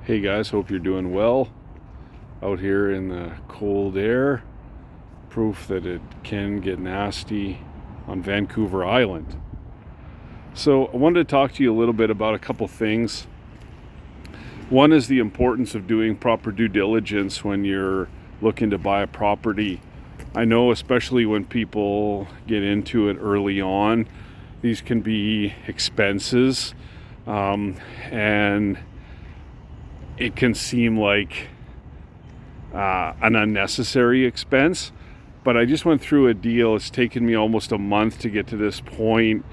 Hey guys, hope you're doing well out here in the cold air. Proof that it can get nasty on Vancouver Island. So I wanted to talk to you a little bit about a couple things. One is the importance of doing proper due diligence when you're looking to buy a property. I know, especially when people get into it early on, these can be expenses, and it can seem like an unnecessary expense. But I just went through a deal. It's taken me almost a month to get to this point.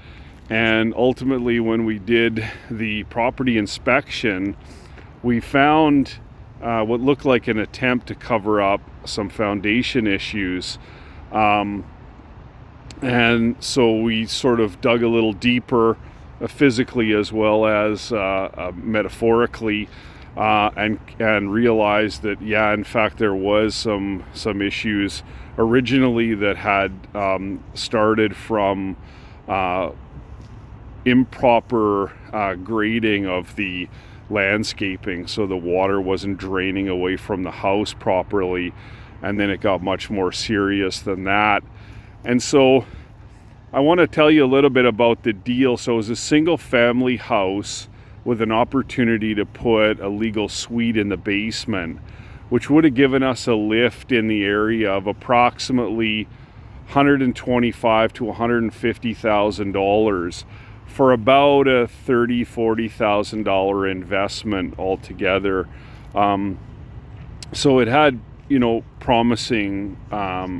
And ultimately, when we did the property inspection, we found what looked like an attempt to cover up some foundation issues. And so we sort of dug a little deeper, physically as well as metaphorically, and realized that, yeah, in fact, there was some issues originally that had started from improper grading of the landscaping, so the water wasn't draining away from the house properly, and then it got much more serious than that. And so I want to tell you a little bit about the deal. So it was a single family house with an opportunity to put a legal suite in the basement, which would have given us a lift in the area of approximately $125,000 to $150,000 for about a $30,000-$40,000 investment altogether. So it had, promising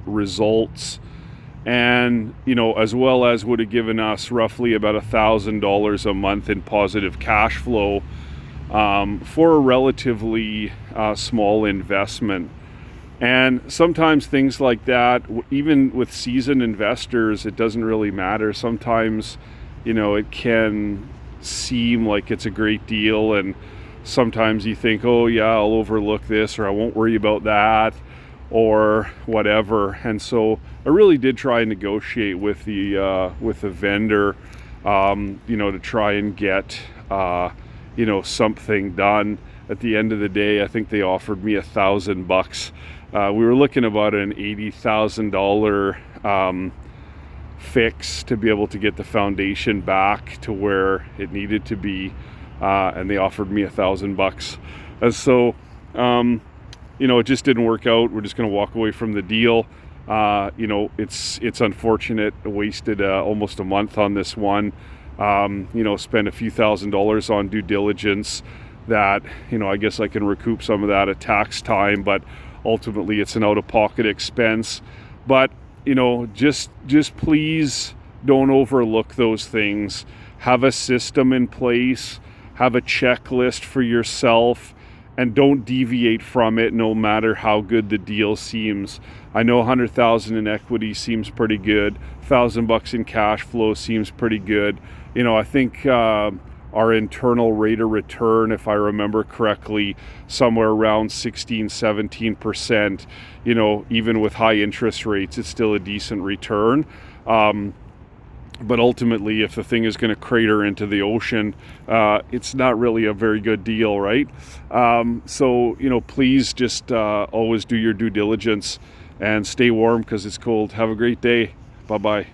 results, and as well as would have given us roughly about $1,000 a month in positive cash flow for a relatively small investment. And sometimes things like that, even with seasoned investors, it doesn't really matter. Sometimes it can seem like it's a great deal, and sometimes you think, oh yeah, I'll overlook this, or I won't worry about that, or whatever. And so I really did try and negotiate with the vendor, to try and get something done. At the end of the day, I think they offered me $1,000. We were looking about an $80,000 fix to be able to get the foundation back to where it needed to be, and they offered me $1,000. And so it just didn't work out. We're just going to walk away from the deal. It's unfortunate. I wasted almost a month on this one. Spent a few $1,000s on due diligence that, I guess I can recoup some of that at tax time, but ultimately it's an out-of-pocket expense. But, just please don't overlook those things. Have a system in place, have a checklist for yourself, and don't deviate from it no matter how good the deal seems. I know $100,000 in equity seems pretty good. $1,000 in cash flow seems pretty good. I think our internal rate of return, if I remember correctly, somewhere around 16-17%. Even with high interest rates, it's still a decent return. But ultimately, if the thing is going to crater into the ocean, it's not really a very good deal, right? So please just always do your due diligence and stay warm because it's cold. Have a great day. Bye-bye.